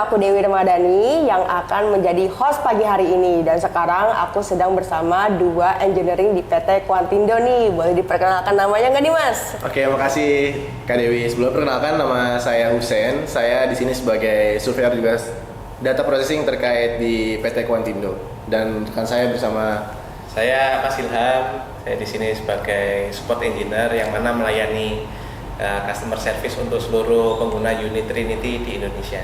nama aku Dewi Ramadhani yang akan menjadi host pagi hari ini. Dan sekarang aku sedang bersama dua engineering di PT Quantindo nih. Boleh diperkenalkan namanya nggak nih Mas? Oke, makasih Kak Dewi. Sebelum perkenalkan, nama saya Hussein. Saya di sini sebagai surveyor juga data processing terkait di PT Quantindo. Dan rekan saya bersama saya Mas Ilham. Saya di sini sebagai support engineer yang mana melayani customer service untuk seluruh pengguna unit Trinity di Indonesia.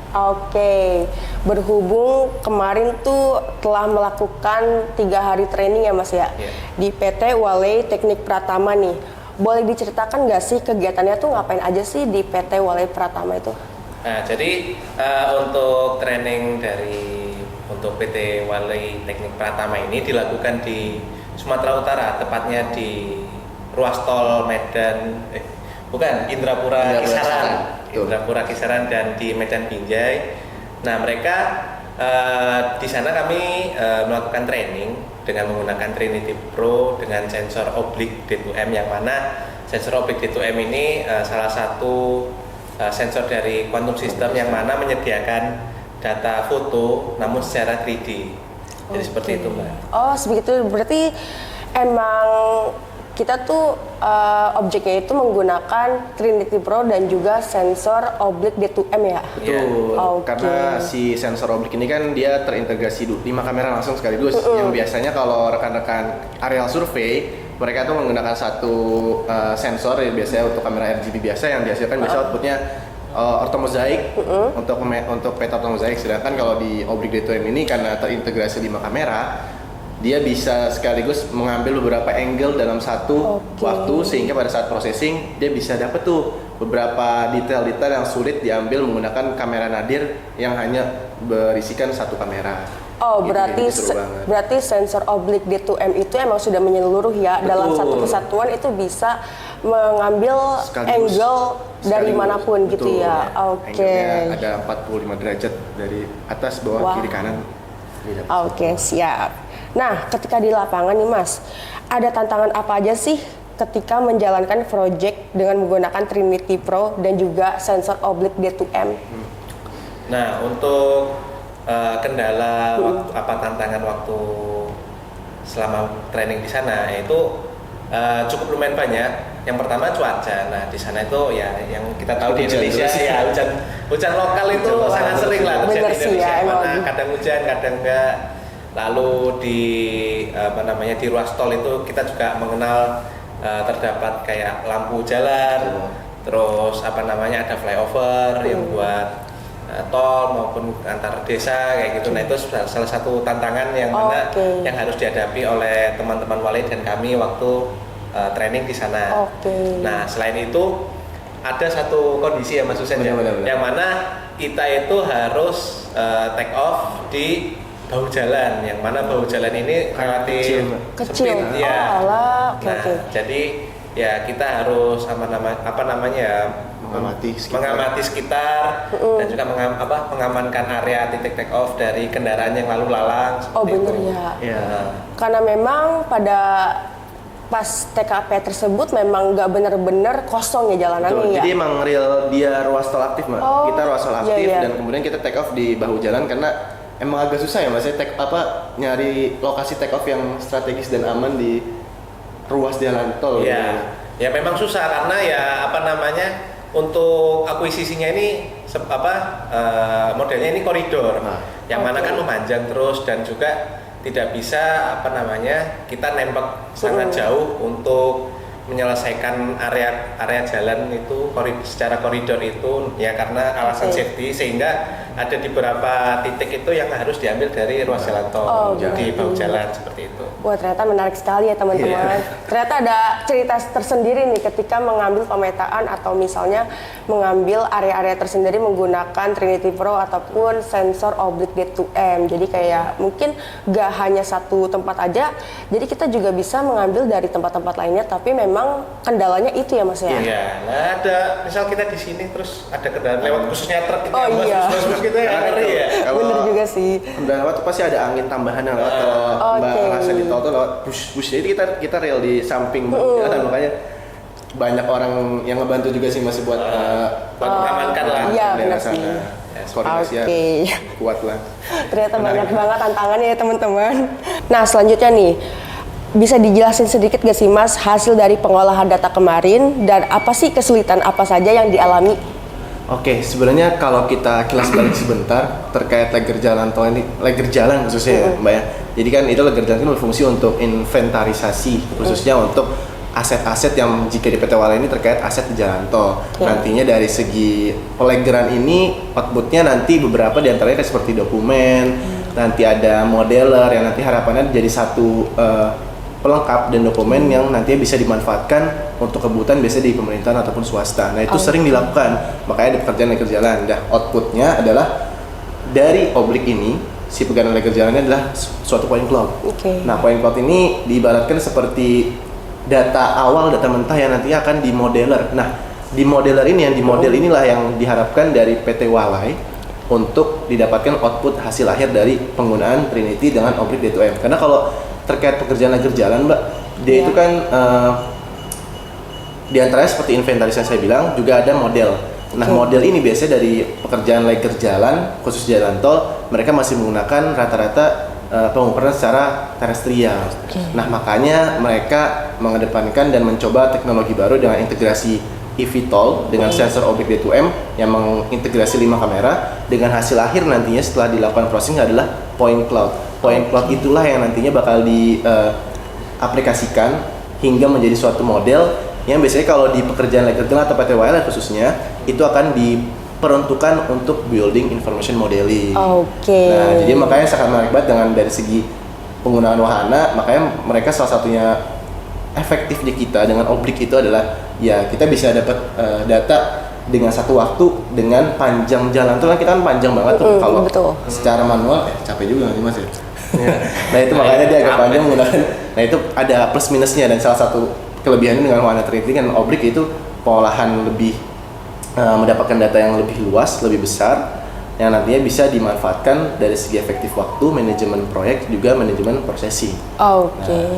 Oke, berhubung kemarin tuh telah melakukan 3 hari training ya Mas ya, di PT Waley Teknik Pratama nih. Boleh diceritakan nggak sih kegiatannya tuh ngapain aja sih di PT Waley Pratama itu? Nah, jadi untuk training untuk PT Waley Teknik Pratama ini dilakukan di Sumatera Utara, tepatnya di ruas tol Medan, Indrapura Kisaran dan di Medan Binjai. Nah, mereka di sana kami melakukan training dengan menggunakan Trinity Pro dengan sensor oblik D2M, yang mana sensor oblik D2M ini salah satu sensor dari Quantum System yang mana menyediakan data foto namun secara 3D. Jadi seperti itu, Mbak. Oh, sebegitu. Berarti emang kita tuh objeknya itu menggunakan Trinity Pro dan juga sensor oblik D2M ya? Betul, karena si sensor oblik ini kan dia terintegrasi 5 kamera langsung sekaligus. Yang biasanya kalau rekan-rekan aerial survey, mereka tuh menggunakan satu sensor ya, biasanya untuk kamera RGB biasa yang dihasilkan biasa outputnya ortomozaik untuk peta ortomozaik. Sedangkan kalau di oblik D2M ini karena terintegrasi 5 kamera, dia bisa sekaligus mengambil beberapa angle dalam satu waktu, sehingga pada saat processing dia bisa dapat tuh beberapa detail-detail yang sulit diambil menggunakan kamera nadir yang hanya berisikan satu kamera. Oh, gitu, berarti sensor oblik D2M itu emang sudah menyeluruh ya. Betul. Dalam satu kesatuan itu bisa mengambil angle dari manapun. Betul. Gitu ya. Oke. Ada 45 derajat dari atas, bawah, kiri, kanan. Oke, siap. Nah, ketika di lapangan nih Mas, ada tantangan apa aja sih ketika menjalankan project dengan menggunakan Trinity Pro dan juga sensor oblik D2M? Nah, untuk kendala tantangan waktu selama training di sana itu cukup lumayan banyak. Yang pertama cuaca. Nah, di sana itu ya yang kita tahu di Indonesia ya hujan lokal itu sangat sering lah terjadi di Indonesia. Mana kadang hujan, kadang enggak. Lalu di ruas tol itu kita juga mengenal terdapat kayak lampu jalan, terus ada flyover yang buat tol maupun antar desa kayak gitu. Nah, itu salah satu tantangan yang mana yang harus dihadapi oleh teman-teman Waley dan kami waktu training di sana. Nah, selain itu ada satu kondisi ya Mas Hussein, yang mana kita itu harus take off di bahu jalan, yang mana bahu jalan ini relatif kecil. Sempit, ya. Jadi ya kita harus mengamati sekitar dan juga mengamankan area titik take off dari kendaraan yang lalu lalang. Bener ya. Karena memang pada pas TKP tersebut memang nggak benar-benar kosong ya jalanannya. Jadi emang real dia ruas tol aktif, Mbak. Kita ruas tol aktif dan kemudian kita take off di bahu jalan karena emang agak susah ya Mas, nyari lokasi take off yang strategis dan aman di ruas jalan tol. Ya memang susah karena untuk akuisisinya ini modelnya ini koridor, yang mana kan memanjang terus dan juga tidak bisa kita nembak sangat jauh untuk menyelesaikan area jalan itu secara koridor itu ya, karena alasan safety, sehingga ada di beberapa titik itu yang harus diambil dari ruas jalan tol di bahu jalan seperti itu. Wah, ternyata menarik sekali ya teman-teman. Ternyata ada cerita tersendiri nih ketika mengambil pemetaan atau misalnya mengambil area-area tersendiri menggunakan Trinity Pro ataupun sensor oblik D2M. Jadi kayak mungkin gak hanya satu tempat aja, jadi kita juga bisa mengambil dari tempat-tempat lainnya, tapi memang kendalanya itu ya Mas ya? Iya, nah ada misal kita di sini terus ada kendaraan lewat khususnya truk kita bus gitu ya, ngeri ya. Bener juga sih. Kendaraan lewat pasti ada angin tambahan yang lewat kalau Mbak rasa di tol tuh lewat bus. Jadi kita rel di samping jalan, makanya banyak orang yang ngebantu juga sih masih buat mengamankan lah. Iya benar sih. koordinasinya Oke. kuat lah. Ternyata Menarik. banyak banget tantangannya ya teman-teman. Nah selanjutnya nih, bisa dijelasin sedikit gak sih Mas hasil dari pengolahan data kemarin dan apa sih kesulitan apa saja yang dialami? Oke, sebenarnya kalau kita kilas balik sebentar terkait lager jalan tol ini, lager jalan khususnya ya, Mbak ya. Jadi kan itu lager jalan itu berfungsi untuk inventarisasi, khususnya untuk aset-aset yang jika di PT Wala ini terkait aset di jalan tol. Nantinya dari segi pelegeran ini outputnya nanti beberapa diantaranya kayak seperti dokumen, nanti ada modeler yang nanti harapannya jadi satu pelengkap dan dokumen yang nantinya bisa dimanfaatkan untuk kebutuhan biasa di pemerintahan ataupun swasta. Nah itu sering dilakukan, makanya ada pekerjaan lager jalan. Nah outputnya adalah dari oblik ini, si pegangan lager jalannya adalah suatu point cloud. Nah point cloud ini diibaratkan seperti data awal, data mentah yang nantinya akan di modeler. Nah di modeler ini, yang di model inilah yang diharapkan dari PT Walai untuk didapatkan output hasil akhir dari penggunaan Trinity dengan oblik D2M. Karena kalau terkait pekerjaan lager jalan, Mbak, dia itu kan diantaranya seperti inventarisasi yang saya bilang, juga ada model. Nah, model ini biasanya dari pekerjaan lager jalan, khusus jalan tol, mereka masih menggunakan rata-rata pengukuran secara terestrial. Nah, makanya mereka mengedepankan dan mencoba teknologi baru dengan integrasi eVTOL dengan sensor objek D2M yang mengintegrasi 5 kamera, dengan hasil akhir nantinya setelah dilakukan processing adalah point cloud. Point cloud itulah yang nantinya bakal diaplikasikan hingga menjadi suatu model yang biasanya kalau di pekerjaan lager jalan atau PT WLN khususnya itu akan diperuntukkan untuk building information modeling. Nah, jadi makanya sangat menarik banget dengan dari segi penggunaan wahana, makanya mereka salah satunya efektif di kita dengan oblik itu adalah ya kita bisa dapat data dengan satu waktu dengan panjang jalan tol kan kita kan panjang banget tuh kalau secara manual capek juga nih Mas ya. Nah itu makanya dia agak panjang menggunakan. Nah itu ada plus minusnya dan salah satu kelebihannya dengan wahana Trinity kan oblik itu pengolahan lebih mendapatkan data yang lebih luas, lebih besar yang nantinya bisa dimanfaatkan dari segi efektif waktu, manajemen proyek, juga manajemen processing. Nah,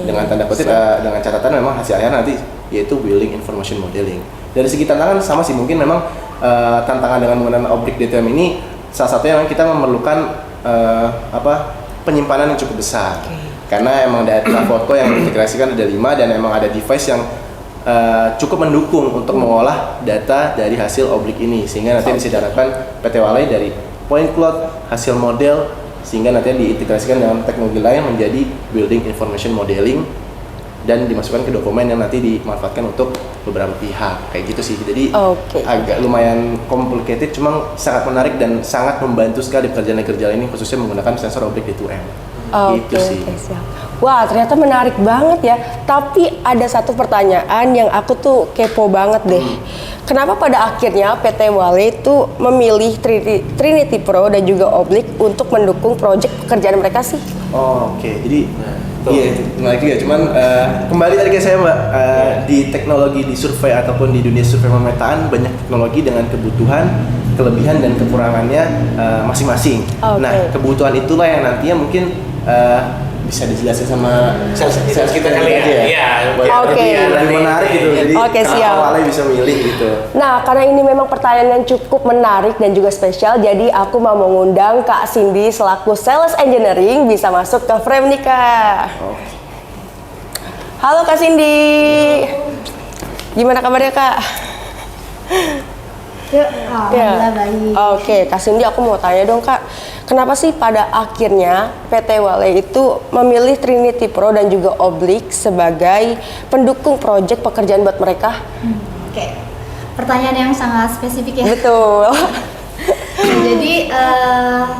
dengan tanda kutip, dengan catatan memang hasil akhir nanti yaitu building information modeling. Dari segi tantangan sama sih, mungkin memang tantangan dengan menggunakan objek D2M ini salah satunya memang kita memerlukan penyimpanan yang cukup besar. Karena emang data foto yang diintegrasikan ada 5 dan emang ada device yang cukup mendukung untuk mengolah data dari hasil oblik ini sehingga nanti bisa diharapkan PT Walai dari point cloud, hasil model sehingga nanti diintegrasikan dengan teknologi lain menjadi building information modeling dan dimasukkan ke dokumen yang nanti dimanfaatkan untuk beberapa pihak kayak gitu sih. Jadi agak lumayan complicated, cuma sangat menarik dan sangat membantu sekali pekerjaan ini khususnya menggunakan sensor objek D2M. Gitu sih. Siap. Wah, ternyata menarik banget ya. Tapi ada satu pertanyaan yang aku tuh kepo banget deh. Kenapa pada akhirnya PT Walai itu memilih Trinity Pro dan juga Oblik untuk mendukung proyek pekerjaan mereka sih? Jadi iya, menarik juga. Cuman kembali tadi ke saya Mbak, di teknologi di survei ataupun di dunia survei pemetaan banyak teknologi dengan kebutuhan, kelebihan dan kekurangannya masing-masing. Nah, kebutuhan itulah yang nantinya mungkin bisa dijelasin sama sales kita kali ya. Iya. Lebih menarik gitu. Jadi siap. Walai bisa milih gitu. Nah, karena ini memang pertanyaan yang cukup menarik dan juga spesial, jadi aku mau mengundang Kak Cindy selaku Sales Engineering bisa masuk ke frame nih Kak. Halo Kak Cindy. Gimana kabarnya Kak? Alhamdulillah baik. Kak Cindy, aku mau tanya dong Kak, kenapa sih pada akhirnya PT Walai itu memilih Trinity Pro dan juga Oblik sebagai pendukung proyek pekerjaan buat mereka? Pertanyaan yang sangat spesifik ya. Betul. Jadi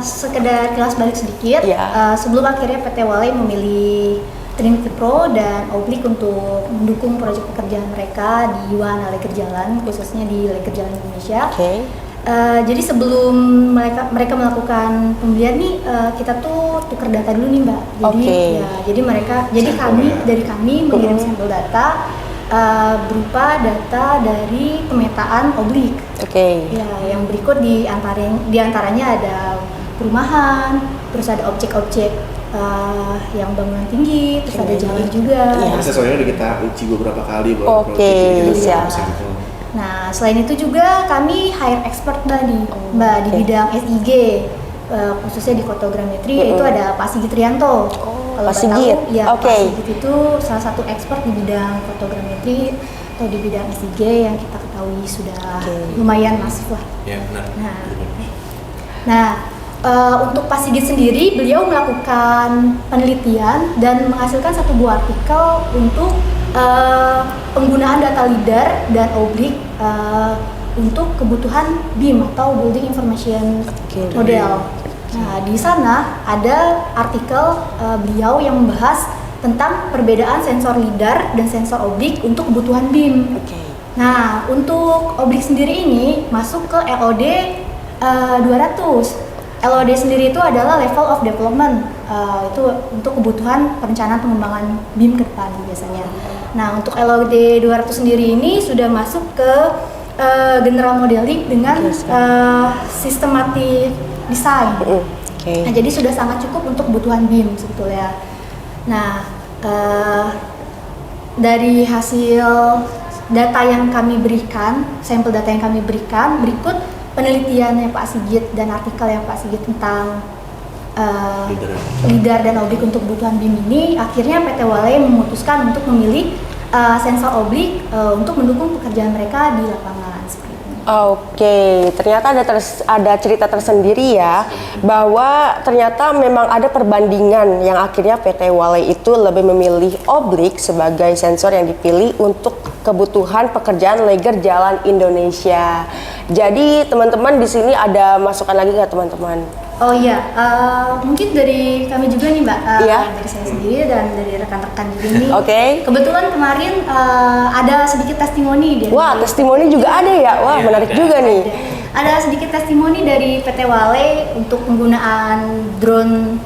sekedar kelas balik sedikit, sebelum akhirnya PT Walai memilih Trinity Pro dan Oblik untuk mendukung proyek pekerjaan mereka di wahana lager jalan, khususnya di lager jalan Indonesia. Jadi sebelum mereka melakukan pembelian nih, kita tuh tukar data dulu nih Mbak. Jadi kami mengirim sampel data berupa data dari pemetaan Oblik. Yang berikut di antaranya ada perumahan, terus ada objek-objek yang bangunan tinggi, terus ada jalan juga. Sesuai udah kita uji beberapa kali siap. Nah, selain itu juga kami hire expert Mbak di bidang SIG, khususnya di fotogrametri, yaitu ada Pak Sigit Rianto. Kalau Pak Sigit? Ya, Oke. Pak Sigit itu salah satu expert di bidang fotogrametri atau di bidang SIG yang kita ketahui sudah lumayan masif lah. Ya, benar. Nah, untuk Pak Sigit sendiri, beliau melakukan penelitian dan menghasilkan satu buah artikel untuk penggunaan data LiDAR dan oblik untuk kebutuhan BIM atau Building Information Model. Nah, di sana ada artikel beliau yang membahas tentang perbedaan sensor LiDAR dan sensor oblik untuk kebutuhan BIM. Nah, untuk oblik sendiri ini masuk ke LOD 200. LOD sendiri itu adalah level of development, itu untuk kebutuhan perencanaan pengembangan BIM ke depan biasanya. Nah, untuk LOD 200 sendiri ini sudah masuk ke general modeling dengan systematic design. Nah, jadi sudah sangat cukup untuk kebutuhan BIM sebetulnya. Nah, dari hasil data yang kami berikan, sampel data yang kami berikan, berikut penelitiannya Pak Sigit dan artikel yang Pak Sigit tentang LiDAR dan oblik untuk kebutuhan BIM ini, akhirnya PT Wale memutuskan untuk memilih sensor oblik untuk mendukung pekerjaan mereka di lapangan seperti ini. Oke, ternyata ada cerita tersendiri ya, bahwa ternyata memang ada perbandingan yang akhirnya PT Wale itu lebih memilih oblik sebagai sensor yang dipilih untuk kebutuhan pekerjaan leger jalan Indonesia. Jadi teman-teman di sini ada masukan lagi nggak teman-teman? Oh iya, mungkin dari kami juga nih Mbak, Iya. dari saya sendiri dan dari rekan-rekan juga nih. Oke. Kebetulan kemarin ada sedikit testimoni dari. Wah, testimoni juga ada ya? Wah, menarik juga nih. Ada sedikit testimoni dari PT Wale untuk penggunaan drone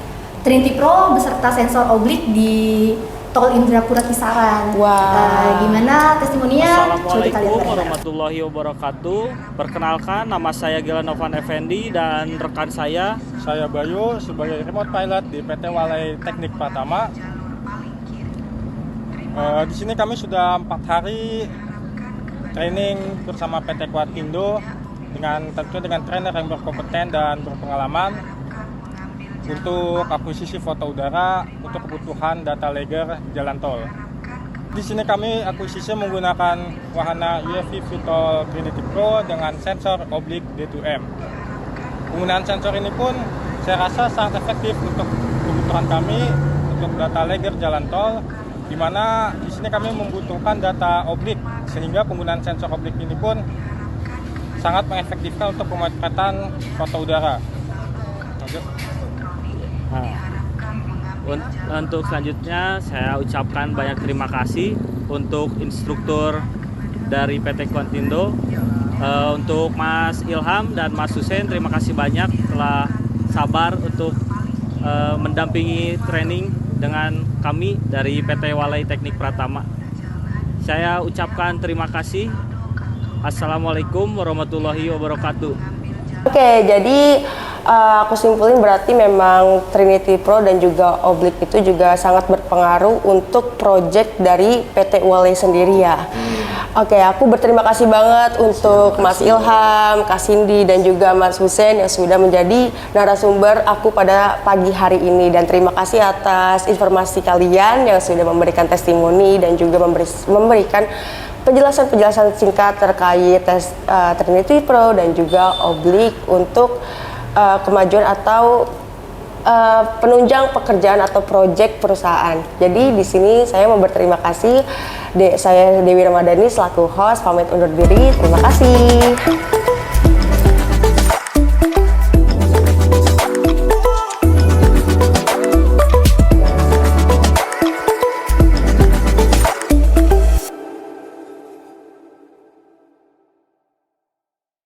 Trinity Pro beserta sensor oblik di Tol Indrapura Kisaran. Wah. Gimana testimoninya? Coba kita lihat Assalamualaikum bareng-bareng. warahmatullahi wabarakatuh. Perkenalkan, nama saya Gilan Novan Effendi dan rekan saya Bayu sebagai remote pilot di PT Wale Teknik Pratama. Di sini kami sudah 4 hari training bersama PT Kuatindo tentunya dengan trainer yang berkompeten dan berpengalaman untuk akuisisi foto udara untuk kebutuhan data logger jalan tol. Di sini kami akuisisi menggunakan wahana UFV VTOL Trinity Pro dengan sensor oblik D2M. Penggunaan sensor ini pun saya rasa sangat efektif untuk kebutuhan kami untuk data logger jalan tol, di mana di sini kami membutuhkan data oblik, sehingga penggunaan sensor oblik ini pun sangat mengefektifkan untuk pemotretan foto udara. Untuk selanjutnya saya ucapkan banyak terima kasih untuk instruktur dari PT Kuantindo, untuk Mas Ilham dan Mas Hussein, terima kasih banyak telah sabar untuk mendampingi training dengan kami dari PT Wale Teknik Pratama. Saya ucapkan terima kasih. Assalamualaikum warahmatullahi wabarakatuh. Oke, jadi aku simpulin berarti memang Trinity Pro dan juga oblik itu juga sangat berpengaruh untuk project dari PT Wale sendiri ya. Oke, aku berterima kasih banget untuk Mas Ilham, Kak Cindy, dan juga Mas Hussein yang sudah menjadi narasumber aku pada pagi hari ini. Dan terima kasih atas informasi kalian yang sudah memberikan testimoni dan juga memberikan penjelasan-penjelasan singkat terkait Trinity Pro dan juga oblik untuk kemajuan atau penunjang pekerjaan atau proyek perusahaan. Jadi di sini saya mau berterima kasih. Saya Dewi Ramadhani selaku host pamit undur diri. Terima kasih.